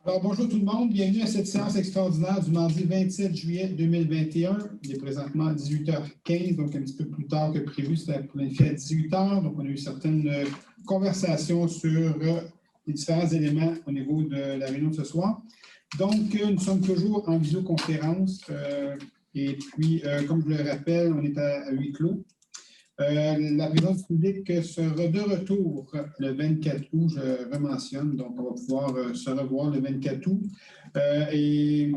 Alors, bonjour tout le monde, bienvenue à cette séance extraordinaire du mardi 27 juillet 2021. Il est présentement 18h15, donc un petit peu plus tard que prévu, c'était planifié à 18h. Donc, on a eu certaines conversations sur les différents éléments au niveau de la réunion de ce soir. Donc, nous sommes toujours en visioconférence et puis, comme je le rappelle, on est à huis clos. La présidence du public sera de retour le 24 août, je rementionne, donc on va pouvoir se revoir le 24 août et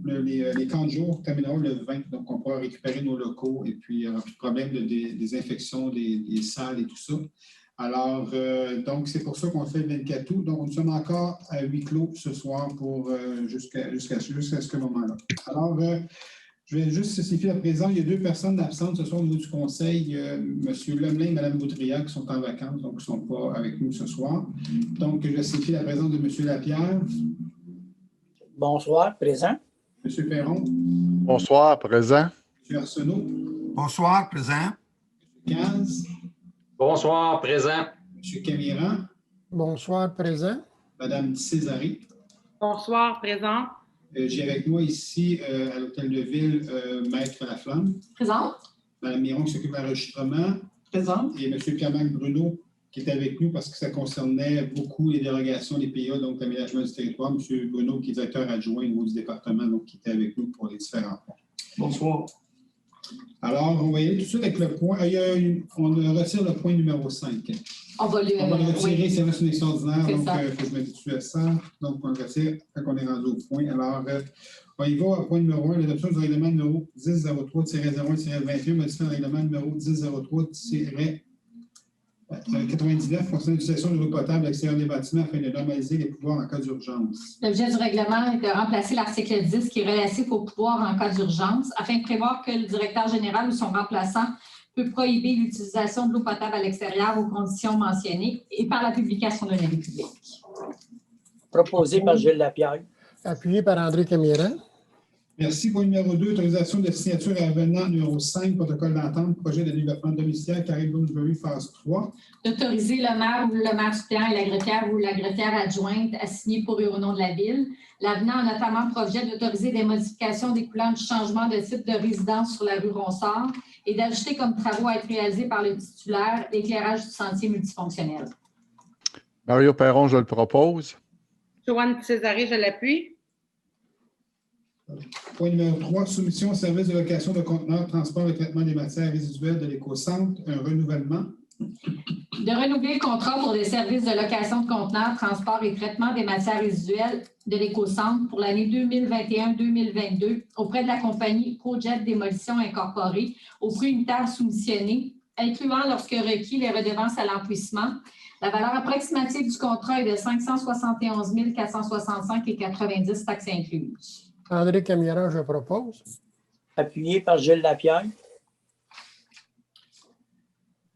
les 40 jours termineront le 20, donc on pourra récupérer nos locaux et puis il n'y aura plus de problème de désinfection des salles et tout ça. Alors, donc c'est pour ça qu'on fait le 24 août, donc nous sommes encore à huis clos ce soir pour jusqu'à ce moment-là. Alors, je vais juste spécifier à présent, il y a deux personnes absentes ce soir au niveau du conseil, M. Lemelin et Mme Boudria, qui sont en vacances, donc qui ne sont pas avec nous ce soir. Donc, je vais spécifier la présence de M. Lapierre. Bonsoir, présent. M. Perron. Bonsoir, présent. M. Arsenault. Bonsoir, présent. M. Caz. Bonsoir, présent. M. Camiran. Bonsoir, présent. Mme Césarée. Bonsoir, présent. J'ai avec moi ici, à l'Hôtel de Ville, Maître Laflamme. Présente. Mme Miron qui s'occupe de l'enregistrement. Présente. Et M. Carmack Bruno qui est avec nous parce que ça concernait beaucoup les dérogations des PA, donc l'aménagement du territoire. M. Bruno qui est directeur adjoint au niveau du département, donc qui était avec nous pour les différents points. Bonsoir. Alors, on va y aller tout de suite avec le point. On retire le point numéro 5. On va le retirer, c'est une extraordinaire, C'est donc ça. il faut que je m'habitue à ça. Donc, on le retire quand on est rendu au point. Alors, on y va au point numéro 1, l'adoption du règlement numéro 1003-01-21, modifiant le règlement numéro 1003-99 concernant l'utilisation de l'eau potable à l'extérieur des bâtiments afin de normaliser les pouvoirs en cas d'urgence. L'objet du règlement est de remplacer l'article 10 qui est relatif aux pouvoirs en cas d'urgence afin de prévoir que le directeur général ou son remplaçant peut prohiber l'utilisation de l'eau potable à l'extérieur aux conditions mentionnées et par la publication d'un avis public. Proposé par Gilles Lapierre. Appuyé par André Camiran. Merci. Point numéro 2, autorisation de signature à avenant numéro 5, protocole d'entente, projet de développement domiciliaire, Carrie-Bloomsbury, phase 3. D'autoriser le maire ou le maire suppléant et la greffière ou la greffière adjointe à signer pour et au nom de la Ville. L'avenant a notamment pour objet d'autoriser des modifications découlant du changement de type de résidence sur la rue Ronsard et d'ajouter comme travaux à être réalisés par le titulaire l'éclairage du sentier multifonctionnel. Mario Perron, je le propose. Joanne Césarée, je l'appuie. Point numéro 3, soumission au service de location de conteneurs, transport et traitement des matières résiduelles de l'éco-centre, un renouvellement. De renouveler le contrat pour des services de location de conteneurs, transport et traitement des matières résiduelles de l'éco-centre pour l'année 2021-2022 auprès de la compagnie Projet Démolition Incorporée au prix unitaire soumissionné, incluant lorsque requis les redevances à l'enfouissement. La valeur approximative du contrat est de 571 465,90 taxes incluses. André Camiran, je propose. Appuyé par Gilles Lapierre.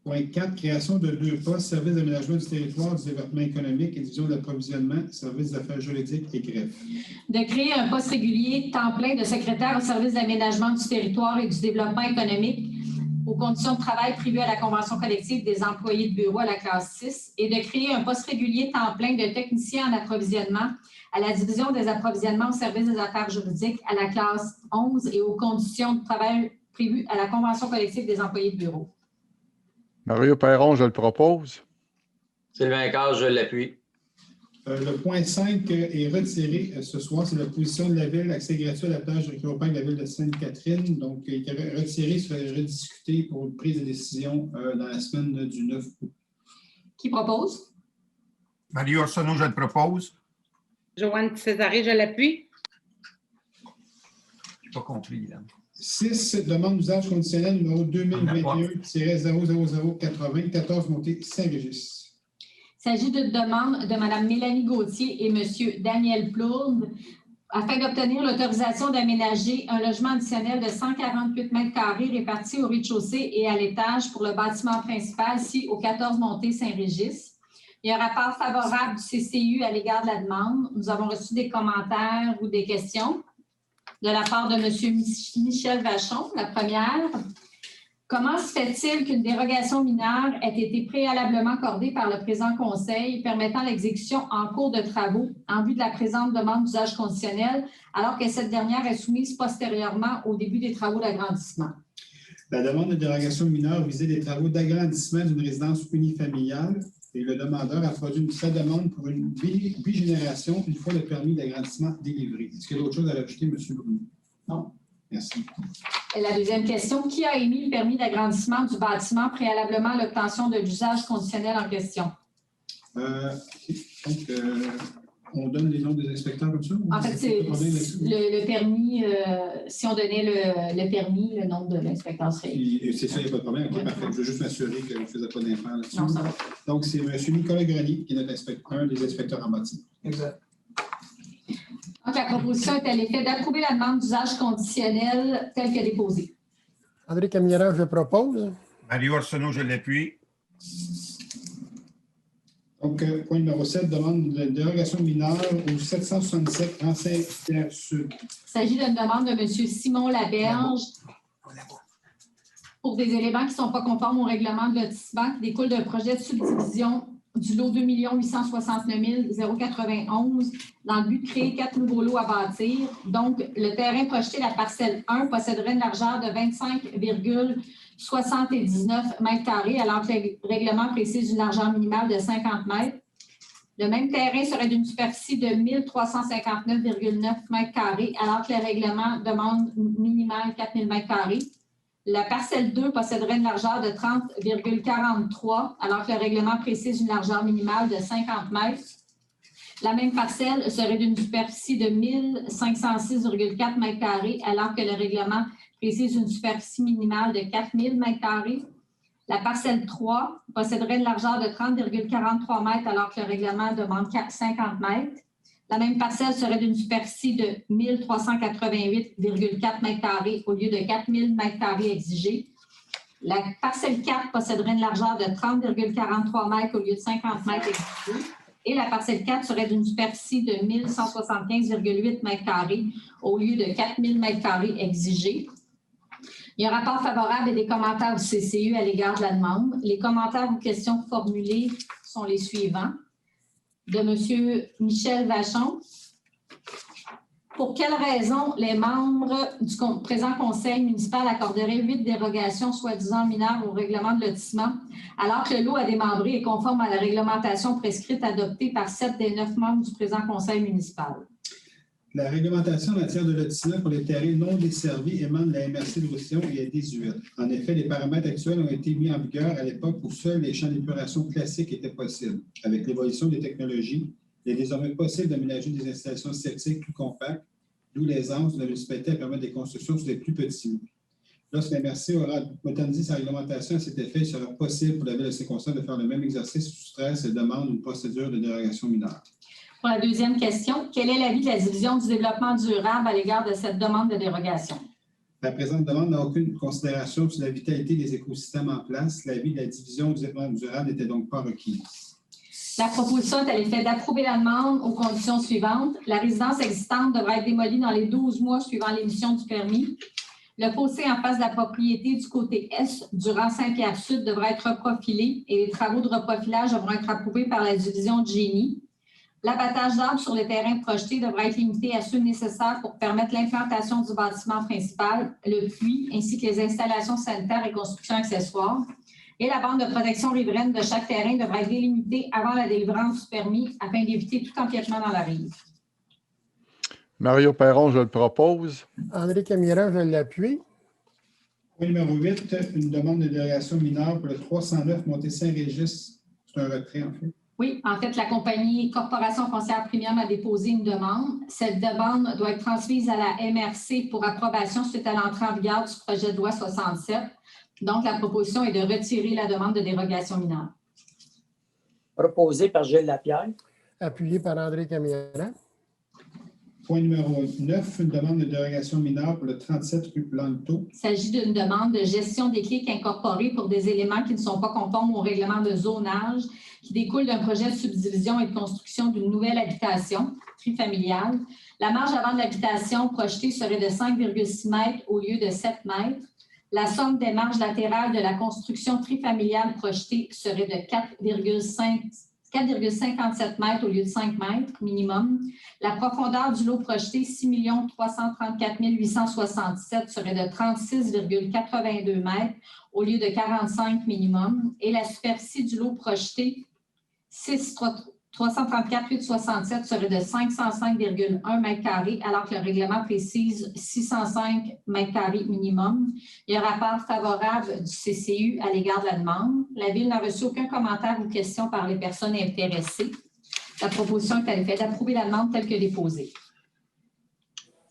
Point 4, création de 2 postes, service d'aménagement du territoire, du développement économique et division de l'approvisionnement, service d'affaires juridiques et greffe. De créer un poste régulier temps plein de secrétaire au service d'aménagement du territoire et du développement économique aux conditions de travail prévues à la Convention collective des employés de bureau à la classe 6 et de créer un poste régulier temps plein de technicien en approvisionnement à la division des approvisionnements au service des affaires juridiques à la classe 11 et aux conditions de travail prévues à la Convention collective des employés de bureau. Mario Perron, je le propose. Sylvain Caz, je l'appuie. Le point 5 est retiré ce soir, c'est la position de la Ville, accès gratuit à la plage de récréopin de la Ville de Sainte-Catherine. Donc, il était retiré, ça va être rediscuté pour une prise de décision dans la semaine du 9 août. Qui propose? Mario Arsenault, je le propose. Joanne Césarée, je l'appuie. Je n'ai pas compris, là. 6, demande d'usage conditionnel numéro 2021-00080, 14 montée Saint-Régis. Il s'agit d'une demande de Mme Mélanie Gauthier et M. Daniel Plourde afin d'obtenir l'autorisation d'aménager un logement additionnel de 148 mètres carrés répartis au rez-de-chaussée et à l'étage pour le bâtiment principal, ici au 14 montée Saint-Régis. Il y a un rapport favorable du CCU à l'égard de la demande. Nous avons reçu des commentaires ou des questions de la part de M. Michel Vachon, la première. Comment se fait-il qu'une dérogation mineure ait été préalablement accordée par le présent conseil permettant l'exécution en cours de travaux en vue de la présente demande d'usage conditionnel alors que cette dernière est soumise postérieurement au début des travaux d'agrandissement? La demande de dérogation mineure visait des travaux d'agrandissement d'une résidence unifamiliale et le demandeur a produit sa demande pour une bigénération une fois le permis d'agrandissement délivré. Est-ce qu'il y a d'autres choses à rajouter, M. Bruno? Non. Merci. Et la deuxième question, qui a émis le permis d'agrandissement du bâtiment préalablement à l'obtention de l'usage conditionnel en question? Donc, on donne les noms des inspecteurs comme ça? En fait, c'est le permis, si on donnait le permis, le nom de l'inspecteur serait. C'est ça, il n'y a pas de problème. Okay, parfait. Je veux juste m'assurer que je ne faisais pas d'impair là-dessus. Non, ça va. Donc, c'est M. Nicolas Grenier qui est un des inspecteurs en bâtiment. Exact. Donc, la proposition est à l'effet d'approuver la demande d'usage conditionnel telle que déposée. André Camiera, je propose. Mario Arsenault, je l'appuie. Donc, point numéro 7, demande de dérogation mineure au 767 rang Saint-Pierre-Sud. Il s'agit d'une demande de M. Simon Laberge pour des éléments qui ne sont pas conformes au règlement de lotissement qui découlent d'un projet de subdivision du lot 2 869 091 dans le but de créer 4 nouveaux lots à bâtir. Donc, le terrain projeté, la parcelle 1, posséderait une largeur de 25,79 mètres carrés, alors que le règlement précise une largeur minimale de 50 mètres. Le même terrain serait d'une superficie de 1359,9 mètres carrés, alors que le règlement demande minimale 4000 mètres carrés. La parcelle 2 posséderait une largeur de 30,43, alors que le règlement précise une largeur minimale de 50 mètres. La même parcelle serait d'une superficie de 1506,4 mètres carrés, alors que le règlement précise une superficie minimale de 4000 mètres carrés. La parcelle 3 posséderait une largeur de 30,43 mètres, alors que le règlement demande 50 mètres. La même parcelle serait d'une superficie de 1388,4 mètres carrés au lieu de 4000 mètres carrés exigés. La parcelle 4 posséderait une largeur de 30,43 mètres au lieu de 50 mètres exigés. Et la parcelle 4 serait d'une superficie de 1175,8 mètres carrés au lieu de 4000 mètres carrés exigés. Il y a un rapport favorable et des commentaires du CCU à l'égard de la demande. Les commentaires ou questions formulées sont les suivants. De M. Michel Vachon. Pour quelles raisons les membres du présent conseil municipal accorderaient 8 dérogations soi-disant mineures au règlement de lotissement, alors que le lot à démembrer est conforme à la réglementation prescrite adoptée par 7 des 9 membres du présent conseil municipal? La réglementation en matière de lotissement pour les terrains non desservis émane de la MRC de Roussillon et est désuète. En effet, les paramètres actuels ont été mis en vigueur à l'époque où seuls les champs d'épuration classiques étaient possibles. Avec l'évolution des technologies, il est désormais possible d'aménager des installations septiques plus compactes, d'où l'aisance de la municipalité à permettre des constructions sur des plus petits lots. Lorsque la MRC aura modernisé sa réglementation à cet effet, il sera possible pour la Ville de Saint-Constant de faire le même exercice sous stress et demande une procédure de dérogation mineure. Pour la deuxième question, quel est l'avis de la Division du développement durable à l'égard de cette demande de dérogation? La présente demande n'a aucune considération sur la vitalité des écosystèmes en place. L'avis de la Division du développement durable n'était donc pas requis. La proposition est à l'effet d'approuver la demande aux conditions suivantes. La résidence existante devra être démolie dans les 12 mois suivant l'émission du permis. Le fossé en face de la propriété du côté est du rang Saint-Pierre-Sud devra être reprofilé et les travaux de reprofilage devront être approuvés par la Division de génie. L'abattage d'arbres sur le terrain projeté devra être limité à ceux nécessaires pour permettre l'implantation du bâtiment principal, le puits, ainsi que les installations sanitaires et constructions accessoires. Et la bande de protection riveraine de chaque terrain devra être délimitée avant la délivrance du permis afin d'éviter tout empiètement dans la rive. Mario Perron, je le propose. André Camiera, je l'appuie. Point numéro 8, une demande de dérogation mineure pour le 309 Montée-Saint-Régis. C'est un retrait, en fait. Oui, en fait, la compagnie Corporation foncière premium a déposé une demande. Cette demande doit être transmise à la MRC pour approbation suite à l'entrée en vigueur du projet de loi 67. Donc, la proposition est de retirer la demande de dérogation mineure. Proposé par Gilles Lapierre. Appuyé par André Camiera. Point numéro 9, une demande de dérogation mineure pour le 37 rue Planteau. Il s'agit d'une demande de gestion des clics incorporés pour des éléments qui ne sont pas conformes au règlement de zonage qui découle d'un projet de subdivision et de construction d'une nouvelle habitation trifamiliale. La marge avant de l'habitation projetée serait de 5,6 mètres au lieu de 7 mètres. La somme des marges latérales de la construction trifamiliale projetée serait de 4,57 mètres au lieu de 5 mètres minimum. La profondeur du lot projeté, 6 334 867, serait de 36,82 mètres au lieu de 45 minimum. Et la superficie du lot projeté, 334 867, serait de 505,1 m², alors que le règlement précise 605 m² minimum. Il y a un rapport favorable du CCU à l'égard de la demande. La Ville n'a reçu aucun commentaire ou question par les personnes intéressées. La proposition est à l'effet d'approuver la demande telle que déposée.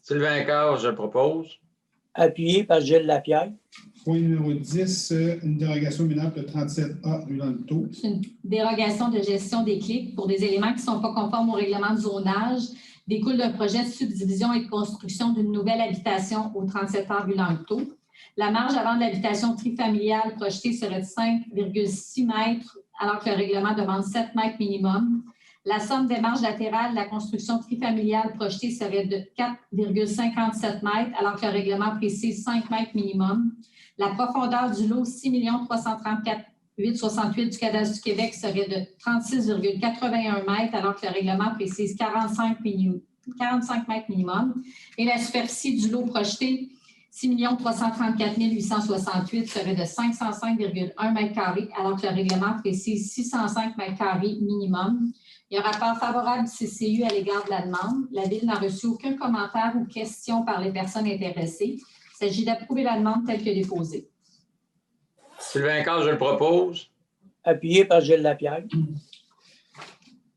Sylvain Carr, je le propose. Appuyé par Gilles Lapierre. Point numéro 10, une dérogation mineure pour le 37A rue Lanto. C'est une dérogation de gestion des clics pour des éléments qui ne sont pas conformes au règlement de zonage, découle d'un projet de subdivision et de construction d'une nouvelle habitation au 37A rue Lanto. La marge avant de l'habitation trifamiliale projetée serait de 5,6 mètres, alors que le règlement demande 7 mètres minimum. La somme des marges latérales de la construction trifamiliale projetée serait de 4,57 mètres, alors que le règlement précise 5 mètres minimum. La profondeur du lot 6 334 868 du Cadastre du Québec serait de 36,81 mètres, alors que le règlement précise 45 mètres minimum. Et la superficie du lot projeté, 6 334 868, serait de 505,1 m², alors que le règlement précise 605 m² minimum. Il y a un rapport favorable du CCU à l'égard de la demande. La Ville n'a reçu aucun commentaire ou question par les personnes intéressées. Il s'agit d'approuver la demande telle que déposée. Sylvain Carr, je le propose. Appuyé par Gilles Lapierre.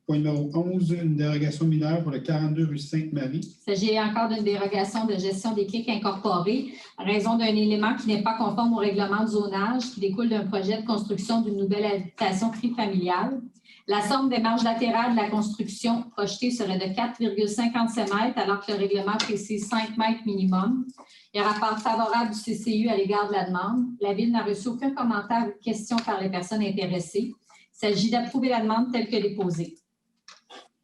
Point numéro 11, une dérogation mineure pour le 42 rue Sainte-Marie. Il s'agit encore d'une dérogation de gestion des clics incorporés en raison d'un élément qui n'est pas conforme au règlement de zonage qui découle d'un projet de construction d'une nouvelle habitation trifamiliale. La somme des marges latérales de la construction projetée serait de 4,57 mètres, alors que le règlement précise 5 mètres minimum. Il y a un rapport favorable du CCU à l'égard de la demande. La Ville n'a reçu aucun commentaire ou question par les personnes intéressées. Il s'agit d'approuver la demande telle que déposée.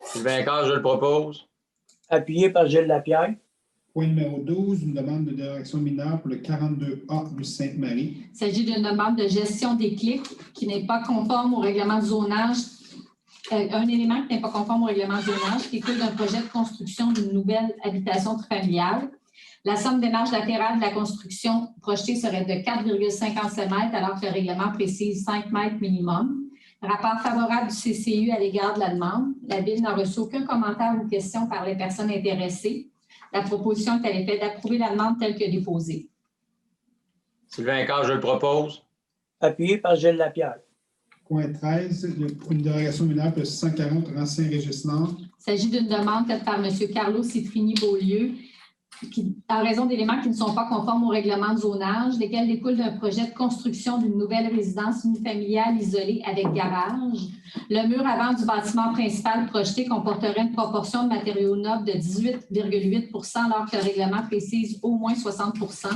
Sylvain Carr, je le propose. Appuyé par Gilles Lapierre. Point numéro 12, une demande de dérogation mineure pour le 42A rue Sainte-Marie. Il s'agit d'une demande de gestion des clics qui n'est pas conforme au règlement de zonage. Un élément qui n'est pas conforme au règlement de zonage qui découle d'un projet de construction d'une nouvelle habitation familiale. La somme des marges latérales de la construction projetée serait de 4,57 mètres, alors que le règlement précise 5 mètres minimum. Rapport favorable du CCU à l'égard de la demande. La Ville n'a reçu aucun commentaire ou question par les personnes intéressées. La proposition est à l'effet d'approuver la demande telle que déposée. Sylvain Carr, je le propose. Appuyé par Gilles Lapierre. Point 13, une dérogation mineure pour le 140 rue Saint-Régis-Nord. Il s'agit d'une demande faite par M. Carlo Citrini-Beaulieu en raison d'éléments qui ne sont pas conformes au règlement de zonage, lesquels découlent d'un projet de construction d'une nouvelle résidence unifamiliale isolée avec garage. Le mur avant du bâtiment principal projeté comporterait une proportion de matériaux nobles de 18,8 % alors que le règlement précise au moins 60 %.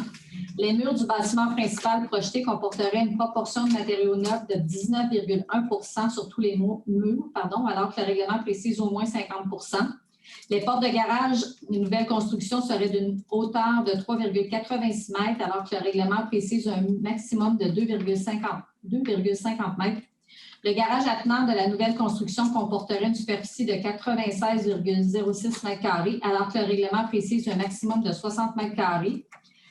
Les murs du bâtiment principal projeté comporteraient une proportion de matériaux nobles de 19,1 % sur tous les murs, alors que le règlement précise au moins 50 %. Les portes de garage d'une nouvelle construction seraient d'une hauteur de 3,86 mètres, alors que le règlement précise un maximum de 2,50 mètres. Le garage attenant de la nouvelle construction comporterait une superficie de 96,06 m², alors que le règlement précise un maximum de 60 m².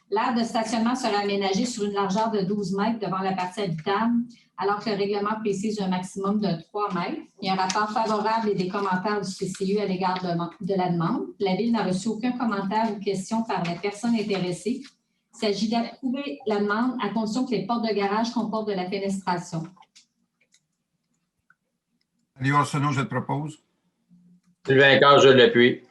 L'aire de stationnement serait aménagée sur une largeur de 12 mètres devant la partie habitable, alors que le règlement précise un maximum de 3 mètres. Il y a un rapport favorable et des commentaires du CCU à l'égard de la demande. La Ville n'a reçu aucun commentaire ou question par les personnes intéressées. Il s'agit d'approuver la demande à condition que les portes de garage comportent de la fenestration. Ali Arsenault, je le propose. Sylvain Carr, je l'appuie.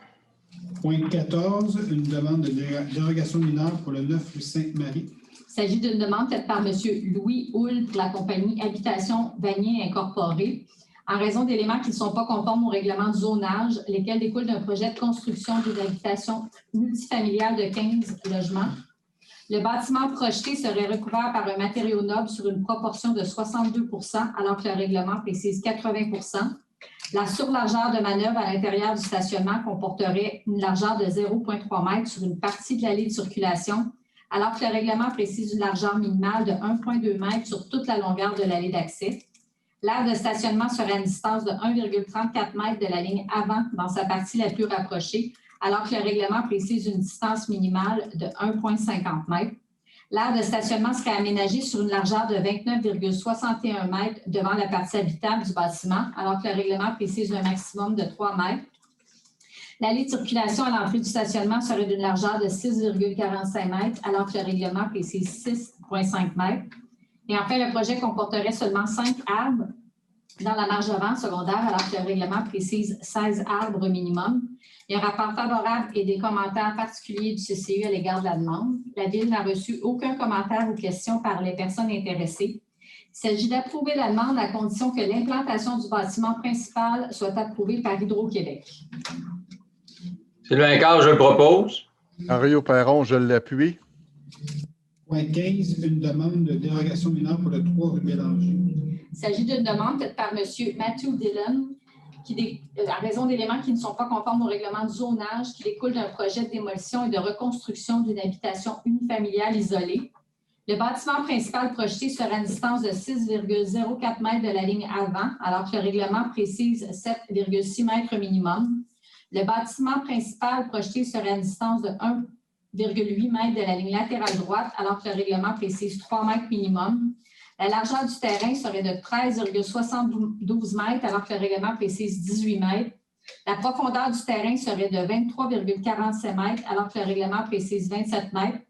Point 14, une demande de dérogation mineure pour le 9 rue Sainte-Marie. Il s'agit d'une demande faite par M. Louis Houle pour la compagnie Habitation Vanier Incorporée en raison d'éléments qui ne sont pas conformes au règlement de zonage, lesquels découlent d'un projet de construction d'une habitation multifamiliale de 15 logements. Le bâtiment projeté serait recouvert par un matériau noble sur une proportion de 62 % alors que le règlement précise 80 %. La surlargeur de manœuvre à l'intérieur du stationnement comporterait une largeur de 0,3 m sur une partie de l'allée de circulation, alors que le règlement précise une largeur minimale de 1,2 m sur toute la longueur de l'allée d'accès. L'aire de stationnement sera à une distance de 1,34 m de la ligne avant dans sa partie la plus rapprochée, alors que le règlement précise une distance minimale de 1,50 m. L'aire de stationnement sera aménagée sur une largeur de 29,61 m devant la partie habitable du bâtiment, alors que le règlement précise un maximum de 3 m. L'allée de circulation à l'entrée du stationnement serait d'une largeur de 6,45 m, alors que le règlement précise 6,5 m. Et enfin, le projet comporterait seulement 5 arbres dans la marge avant secondaire, alors que le règlement précise 16 arbres minimum. Il y a un rapport favorable et des commentaires particuliers du CCU à l'égard de la demande. La Ville n'a reçu aucun commentaire ou question par les personnes intéressées. Il s'agit d'approuver la demande à condition que l'implantation du bâtiment principal soit approuvée par Hydro-Québec. Sylvain Carr, je le propose. Mario Perron, je l'appuie. Point 15, une demande de dérogation mineure pour le 3 rue Bélanger. Il s'agit d'une demande faite par M. Matthew Dillon, à raison d'éléments qui ne sont pas conformes au règlement de zonage, qui découle d'un projet de démolition et de reconstruction d'une habitation unifamiliale isolée. Le bâtiment principal projeté sera à une distance de 6,04 m de la ligne avant, alors que le règlement précise 7,6 m minimum. Le bâtiment principal projeté sera à une distance de 1,8 m de la ligne latérale droite, alors que le règlement précise 3 m minimum. La largeur du terrain serait de 13,72 m, alors que le règlement précise 18 m. La profondeur du terrain serait de 23,45 m, alors que le règlement précise 27 m.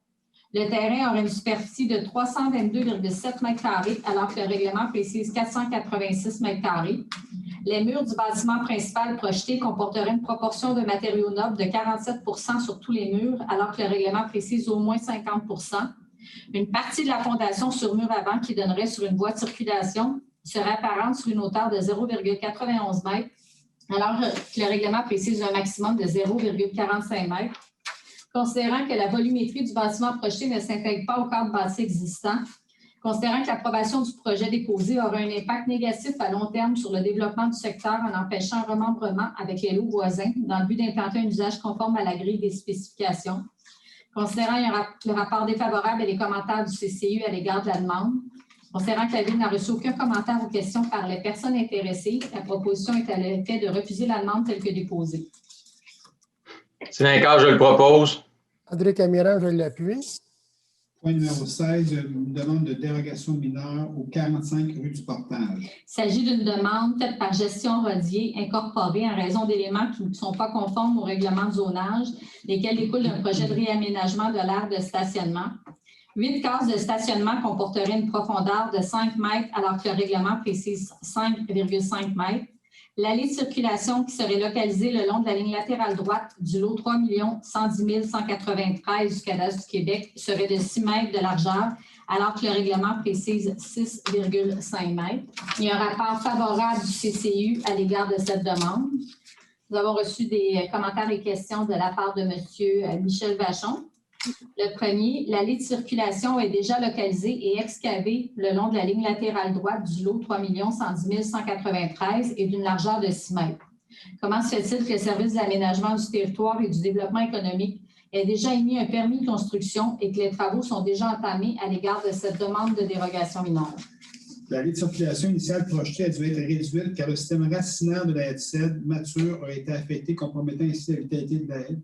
Le terrain aurait une superficie de 322,7 m², alors que le règlement précise 486 m². Les murs du bâtiment principal projeté comporteraient une proportion de matériaux nobles de 47 % sur tous les murs, alors que le règlement précise au moins 50 %. Une partie de la fondation sur mur avant qui donnerait sur une voie de circulation serait apparente sur une hauteur de 0,91 m, alors que le règlement précise un maximum de 0,45 m. Considérant que la volumétrie du bâtiment projeté ne s'intègre pas au cadre bâti existant, considérant que l'approbation du projet déposé aura un impact négatif à long terme sur le développement du secteur en empêchant un remembrement avec les lots voisins dans le but d'implanter un usage conforme à la grille des spécifications, considérant le rapport défavorable et les commentaires du CCU à l'égard de la demande, considérant que la Ville n'a reçu aucun commentaire ou question par les personnes intéressées, la proposition est à l'effet de refuser la demande telle que déposée. Sylvain Carr, je le propose. André Camiran, je l'appuie. Point numéro 16, une demande de dérogation mineure au 45 rue du Portage. Il s'agit d'une demande faite par Gestion Rodier incorporée en raison d'éléments qui ne sont pas conformes au règlement de zonage, lesquels découlent d'un projet de réaménagement de l'aire de stationnement. 8 cases de stationnement comporteraient une profondeur de 5 m, alors que le règlement précise 5,5 m. L'allée de circulation qui serait localisée le long de la ligne latérale droite du lot 3 110 193 du cadastre du Québec serait de 6 m de largeur, alors que le règlement précise 6,5 m. Il y a un rapport favorable du CCU à l'égard de cette demande. Nous avons reçu des commentaires et questions de la part de M. Michel Vachon. Le premier, l'allée de circulation est déjà localisée et excavée le long de la ligne latérale droite du lot 3 110 193 et d'une largeur de 6 m. Comment se fait-il que le service de l'aménagement du territoire et du développement économique ait déjà émis un permis de construction et que les travaux sont déjà entamés à l'égard de cette demande de dérogation mineure? L'allée de circulation initiale projetée a dû être réduite car le système racinaire de la haie de cèdre mature a été affecté, compromettant ainsi la vitalité de la haie.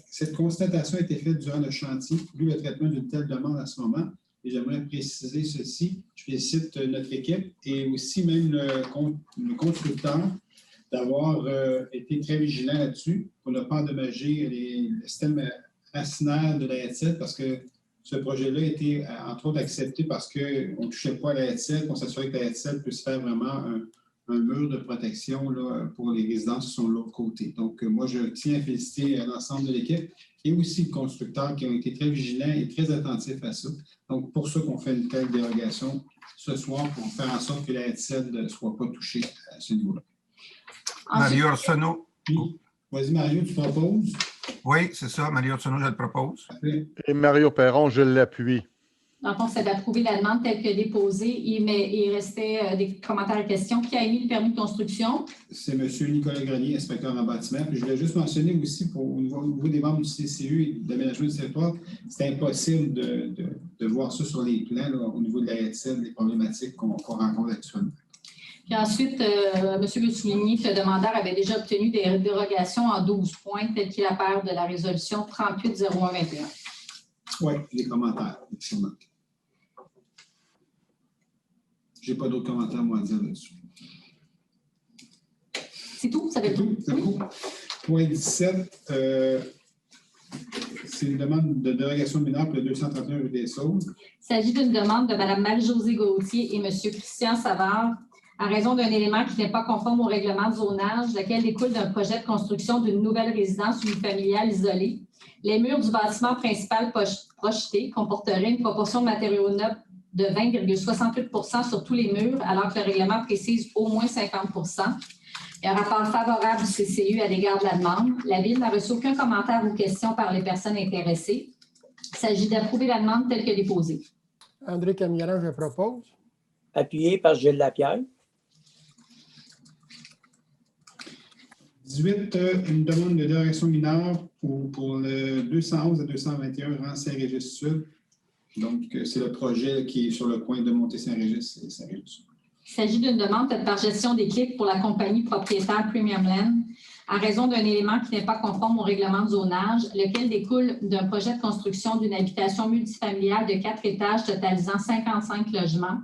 Cette constatation a été faite durant le chantier, d'où le traitement d'une telle demande à ce moment. Et j'aimerais préciser ceci. Je félicite notre équipe et aussi même le constructeur d'avoir été très vigilant là-dessus pour ne pas endommager le système racinaire de la haie de cèdre parce que ce projet-là a été, entre autres, accepté parce qu'on ne touchait pas à la haie de cèdre, qu'on s'assurait que la haie de cèdre puisse faire vraiment un mur de protection là, pour les résidences qui sont de l'autre côté. Donc, moi, je tiens à féliciter l'ensemble de l'équipe et aussi le constructeur qui ont été très vigilants et très attentifs à ça. Donc, pour ça qu'on fait une telle dérogation ce soir pour faire en sorte que la haie de cèdre ne soit pas touchée à ce niveau-là. Mario Arsenault. Vas-y, Mario, tu proposes? Oui, c'est ça. Mario Arsenault, je le propose. Et Mario Perron, je l'appuie. Dans le fond, c'est d'approuver la demande telle que déposée. Il restait des commentaires et questions. Qui a émis le permis de construction? C'est M. Nicolas Grenier, inspecteur en bâtiment. Puis je voulais juste mentionner aussi, au niveau des membres du CCU et d'aménagement du territoire, c'est impossible de voir ça sur les plans là, au niveau de la RSL, les problématiques qu'on rencontre actuellement. Puis ensuite, M. veut souligner que le demandeur avait déjà obtenu des dérogations en 12 points, tel qu'il apparaît de la résolution 38-01-21. Oui, les commentaires, effectivement. Je n'ai pas d'autres commentaires, moi, à dire là-dessus. C'est tout? Ça fait tout? C'est Oui. tout. Point 17, c'est une demande de dérogation mineure pour le 231 rue des Saules. Il s'agit d'une demande de Mme Marie-Josée Gauthier et M. Christian Savard en raison d'un élément qui n'est pas conforme au règlement de zonage, lequel découle d'un projet de construction d'une nouvelle résidence unifamiliale isolée. Les murs du bâtiment principal projeté comporteraient une proportion de matériaux neufs de 20,68 sur tous les murs, alors que le règlement précise au moins 50 Il y a un rapport favorable du CCU à l'égard de la demande. La Ville n'a reçu aucun commentaire ou question par les personnes intéressées. Il s'agit d'approuver la demande telle que déposée. André Camiran, je propose. Appuyé par Gilles Lapierre. 18, une demande de dérogation mineure pour le 211 à 221 rang Saint-Régis-Sud. Donc, c'est le projet qui est sur le coin de Monté-Saint-Régis et Saint-Régis-Sud. Il s'agit d'une demande faite par gestion des clics pour la compagnie propriétaire Premium Land en raison d'un élément qui n'est pas conforme au règlement de zonage, lequel découle d'un projet de construction d'une habitation multifamiliale de 4 étages totalisant 55 logements.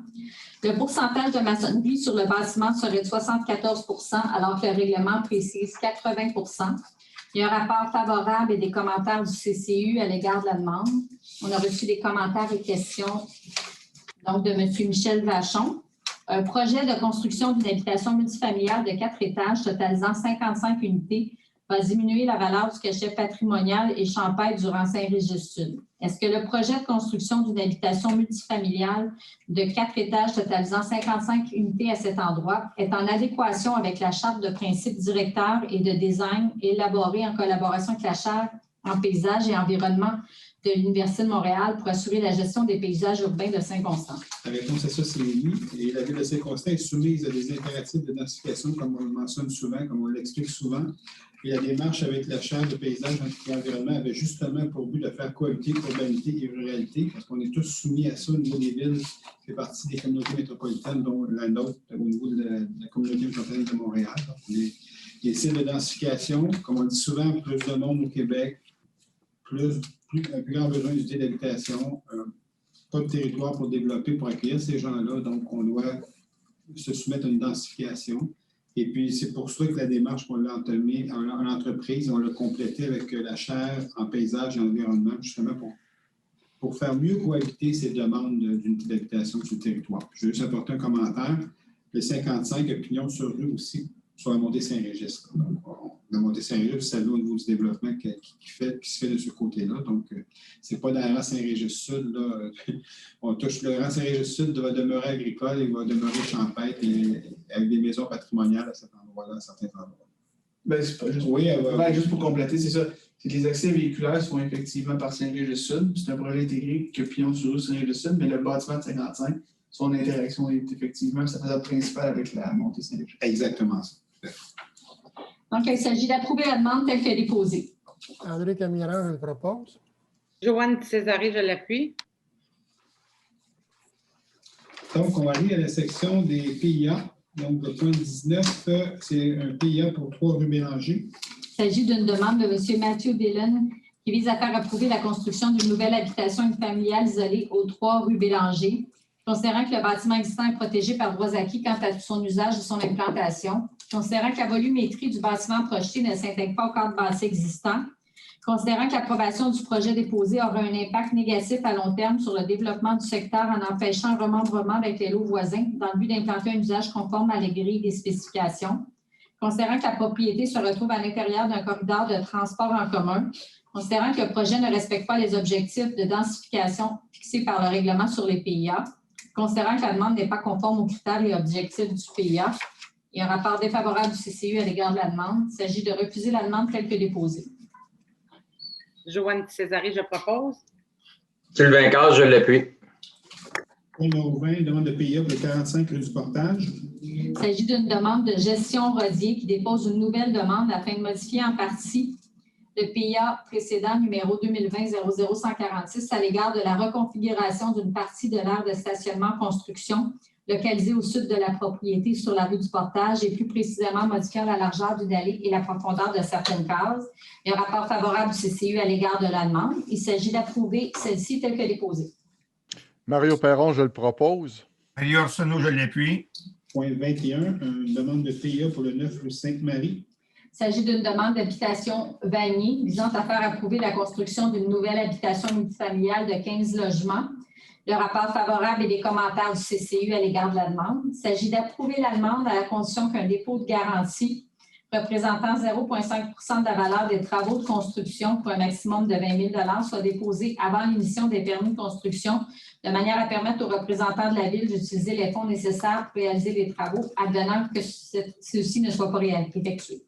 Le pourcentage de maçonnerie sur le bâtiment serait de 74 alors que le règlement précise 80 Il y a un rapport favorable et des commentaires du CCU à l'égard de la demande. On a reçu des commentaires et questions donc, de M. Michel Vachon. Un projet de construction d'une habitation multifamiliale de 4 étages totalisant 55 unités va diminuer la valeur du cachet patrimonial et champêtre du rang Saint-Régis-Sud. Est-ce que le projet de construction d'une habitation multifamiliale de 4 étages totalisant 55 unités à cet endroit est en adéquation avec la charte de principes directeurs et de design élaborée en collaboration avec la charte en paysage et environnement de l'Université de Montréal pour assurer la gestion des paysages urbains de Saint-Constant? La réponse à ça, c'est oui. Et la Ville de Saint-Constant est soumise à des impératifs de densification, comme on le mentionne souvent, comme on l'explique souvent. Et la démarche avec la Chaire de paysage et environnement avait justement pour but de faire cohabiter urbanité et ruralité, parce qu'on est tous soumis à ça au niveau des villes, qui fait partie des communautés métropolitaines, dont la nôtre au niveau de la communauté métropolitaine de Montréal. Donc, les sites de densification, comme on dit souvent, plus de monde au Québec, un plus grand besoin d'unités d'habitation, pas de territoire pour développer, pour accueillir ces gens-là. Donc, on doit se soumettre à une densification. Et puis, c'est pour ça que la démarche qu'on l'a entamée en entreprise, on l'a complétée avec la chaire en paysage et environnement, justement pour faire mieux cohabiter ces demandes d'unités d'habitation sur le territoire. Je vais juste apporter un commentaire. Le 55, opinion sur rue aussi, sur la montée Saint-Régis. Donc, la montée Saint-Régis, vous savez, au niveau du développement qui se fait de ce côté-là. Donc, ce n'est pas dans le rang Saint-Régis-Sud. On touche le rang Saint-Régis-Sud va demeurer agricole, il va demeurer champêtre et avec des maisons patrimoniales à cet endroit-là, à certains endroits. Ben, c'est pas juste. Oui, Juste pour compléter, c'est ça. C'est que les accès véhiculaires se font effectivement par Saint-Régis-Sud. C'est un projet intégré que Pignon sur rue Saint-Régis-Sud, mais le bâtiment de 55, son interaction est effectivement sa façade principale avec la montée Saint-Régis. Exactement ça. Donc, il s'agit d'approuver la demande telle qu'elle est déposée. André Camiran, je le propose. Joanne Césaré, je l'appuie. Donc, on va aller à la section des PIA. Donc, le point 19, c'est un PIA pour 3 rue Bélanger. Il s'agit d'une demande de M. Mathieu Dillon qui vise à faire approuver la construction d'une nouvelle habitation familiale isolée aux 3 rue Bélanger. Considérant que le bâtiment existant est protégé par droits acquis quant à son usage et son implantation, considérant que la volumétrie du bâtiment projeté ne s'intègre pas au cadre bâti existant, considérant que l'approbation du projet déposé aura un impact négatif à long terme sur le développement du secteur en empêchant un remembrement avec les lots voisins dans le but d'implanter un usage conforme à la grille des spécifications, considérant que la propriété se retrouve à l'intérieur d'un corridor de transport en commun, considérant que le projet ne respecte pas les objectifs de densification fixés par le règlement sur les PIA, considérant que la demande n'est pas conforme aux critères et objectifs du PIA. Il y a un rapport défavorable du CCU à l'égard de la demande. Il s'agit de refuser la demande telle que déposée. Joanne Césaré, je propose. Sylvain Casse, je l'appuie. Point numéro 20, une demande de PIA pour le 45 rue du Portage. Il s'agit d'une demande de gestion Rosier qui dépose une nouvelle demande afin de modifier en partie le PIA précédent numéro 2020-00146 à l'égard de la reconfiguration d'une partie de l'aire de stationnement construction localisée au sud de la propriété sur la rue du Portage et plus précisément modifiant la largeur d'une allée et la profondeur de certaines cases. Il y a un rapport favorable du CCU à l'égard de la demande. Il s'agit d'approuver celle-ci telle que déposée. Mario Perron, je le propose. Mario Arsenault, je l'appuie. Point 21, une demande de PIA pour le 9 rue Sainte-Marie. Il s'agit d'une demande d'habitation Vanier visant à faire approuver la construction d'une nouvelle habitation multifamiliale de 15 logements. Le rapport favorable et des commentaires du CCU à l'égard de la demande. Il s'agit d'approuver la demande à la condition qu'un dépôt de garantie représentant 0,5 de la valeur des travaux de construction pour un maximum de 20 000 soit déposé avant l'émission des permis de construction de manière à permettre aux représentants de la Ville d'utiliser les fonds nécessaires pour réaliser les travaux, advenant que ceux-ci ne soient pas effectués.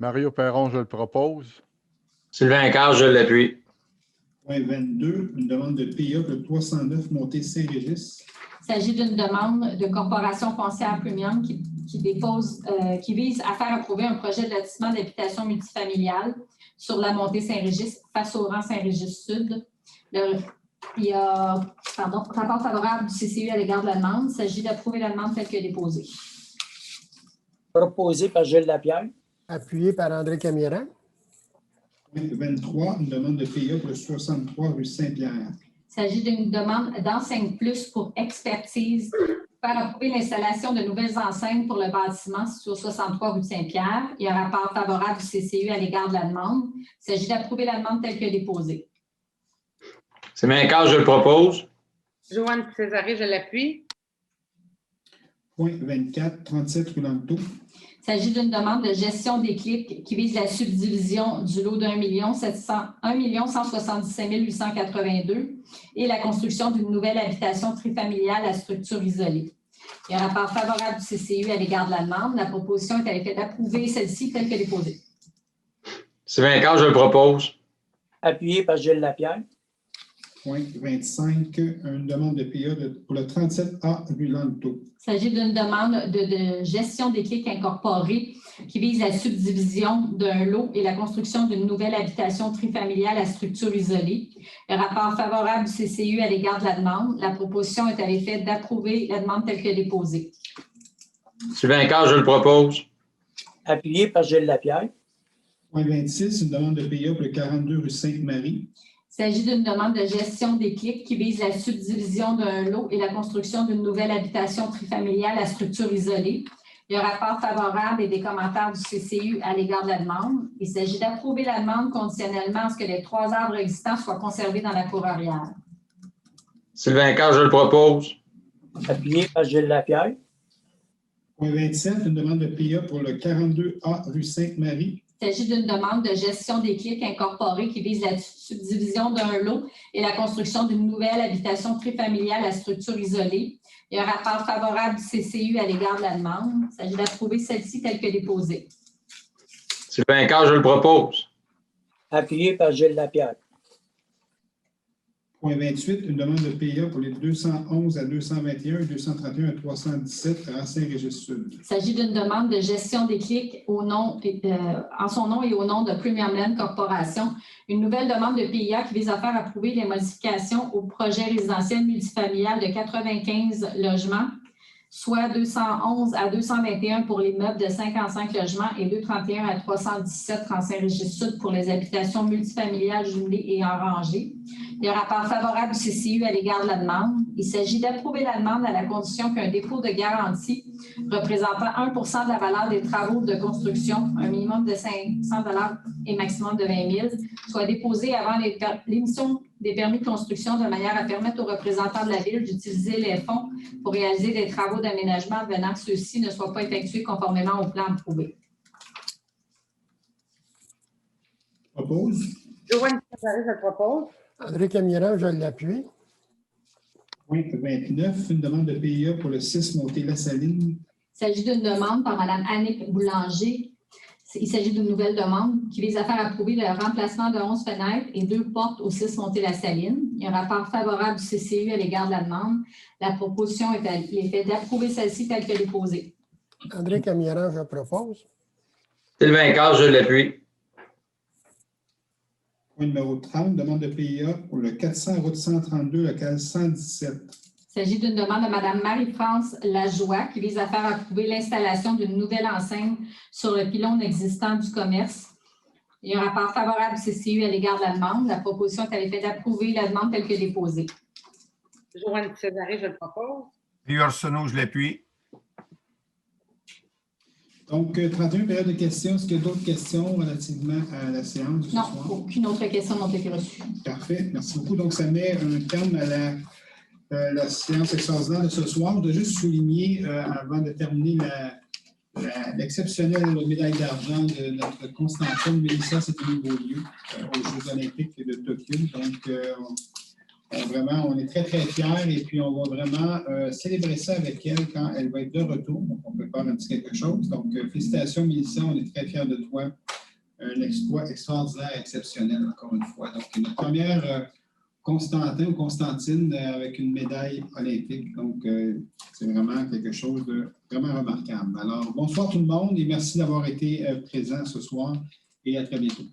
Mario Perron, je le propose. Sylvain Carr, je l'appuie. Point 22, une demande de PIA pour le 309 Montée Saint-Régis. Il s'agit d'une demande de corporation foncière premium qui vise à faire approuver un projet de lotissement d'habitation multifamiliale sur la montée Saint-Régis face au rang Saint-Régis-Sud. Il y a rapport favorable du CCU à l'égard de la demande. Il s'agit d'approuver la demande telle que déposée. Proposé par Gilles Lapierre. Appuyé par André Camiran. Point 23, une demande de PIA pour le 63 rue Saint-Pierre. Il s'agit d'une demande d'Enseigne Plus pour expertise, faire approuver l'installation de nouvelles enseignes pour le bâtiment sur 63 rue Saint-Pierre. Il y a un rapport favorable du CCU à l'égard de la demande. Il s'agit d'approuver la demande telle que déposée. Sylvain Carr, je le propose. Joanne Césaré, je l'appuie. Point 24, 37 rue Lanto. Il s'agit d'une demande de gestion des clics qui vise la subdivision du lot d'1 177 882 et la construction d'une nouvelle habitation trifamiliale à structure isolée. Il y a un rapport favorable du CCU à l'égard de la demande. La proposition est à l'effet d'approuver celle-ci telle que déposée. Sylvain Carr, je le propose. Appuyé par Gilles Lapierre. Point 25, une demande de PIA pour le 37A rue Lanto. Il s'agit d'une demande de gestion des clics incorporés qui vise la subdivision d'un lot et la construction d'une nouvelle habitation trifamiliale à structure isolée. Le rapport favorable du CCU à l'égard de la demande. La proposition est à l'effet d'approuver la demande telle que déposée. Sylvain Carr, je le propose. Appuyé par Gilles Lapierre. Point 26, une demande de PIA pour le 42 rue Sainte-Marie. Il s'agit d'une demande de gestion des clics qui vise la subdivision d'un lot et la construction d'une nouvelle habitation trifamiliale à structure isolée. Il y a un rapport favorable et des commentaires du CCU à l'égard de la demande. Il s'agit d'approuver la demande conditionnellement à ce que les 3 arbres existants soient conservés dans la cour arrière. Sylvain Carr, je le propose. Appuyé par Gilles Lapierre. Point 27, une demande de PIA pour le 42A rue Sainte-Marie. Il s'agit d'une demande de gestion des clics incorporés qui vise la subdivision d'un lot et la construction d'une nouvelle habitation trifamiliale à structure isolée. Il y a un rapport favorable du CCU à l'égard de la demande. Il s'agit d'approuver celle-ci telle que déposée. Sylvain Carr, je le propose. Appuyé par Gilles Lapierre. Point 28, une demande de PIA pour les 211 à 221 et 231 à 317 à Saint-Régis-Sud. Il s'agit d'une demande de gestion des clics en son nom et au nom de Premium Land Corporation. Une nouvelle demande de PIA qui vise à faire approuver les modifications au projet résidentiel multifamilial de 95 logements, soit 211 à 221 pour les meubles de 55 logements et 231 à 317 en Saint-Régis-Sud pour les habitations multifamiliales jumelées et en rangée. Il y a un rapport favorable du CCU à l'égard de la demande. Il s'agit d'approuver la demande à la condition qu'un dépôt de garantie représentant 1 de la valeur des travaux de construction, un minimum de 500 $ et maximum de 20 000, soit déposé avant l'émission des permis de construction de manière à permettre aux représentants de la Ville d'utiliser les fonds pour réaliser des travaux d'aménagement venant que ceux-ci ne soient pas effectués conformément au plan approuvé. Propose. Joanne Césaré, je le propose. André Camiran, je l'appuie. Point 29, une demande de PIA pour le 6 Montée La Saline. Il s'agit d'une demande par Mme Annick Boulanger. Il Il s'agit d'une nouvelle demande qui vise à faire approuver le remplacement de 11 fenêtres et 2 portes au 6 Montée-la-Saline. Il y a un rapport favorable du CCU à l'égard de la demande. La proposition est l'effet d'approuver celle-ci telle que déposée. André Camiran, je propose. Sylvain Carr, je l'appuie. Point numéro 30, demande de PIA pour le 400 route 132, local 117. Il s'agit d'une demande de Mme Marie-France Lajoie qui vise à faire approuver l'installation d'une nouvelle enseigne sur le pylône existant du commerce. Il y a un rapport favorable du CCU à l'égard de la demande. La proposition est à l'effet d'approuver la demande telle que déposée. Joanne Césaré, je le propose. Rio Arsenault, je l'appuie. Donc, 31, période de questions. Est-ce qu'il y a d'autres questions relativement à la séance de ce Non, soir? aucune autre question n'a été reçue. Parfait, merci beaucoup. Donc, ça met un terme à la séance extraordinaire de ce soir. Je dois juste souligner, avant de terminer l'exceptionnelle médaille d'argent de notre Constantine Mélissa Sétémy-Beaulieu aux Jeux olympiques de Tokyo. Donc, on est très, très fiers et puis on va vraiment célébrer ça avec elle quand elle va être de retour. Donc, on peut faire un petit quelque chose. Donc, félicitations, Mélissa, on est très fiers de toi. Un exploit extraordinaire, exceptionnel, encore une fois. Donc, notre première Constantin ou Constantine avec une médaille olympique. Donc, c'est vraiment quelque chose de vraiment remarquable. Alors, bonsoir tout le monde et merci d'avoir été présent ce soir et à très bientôt.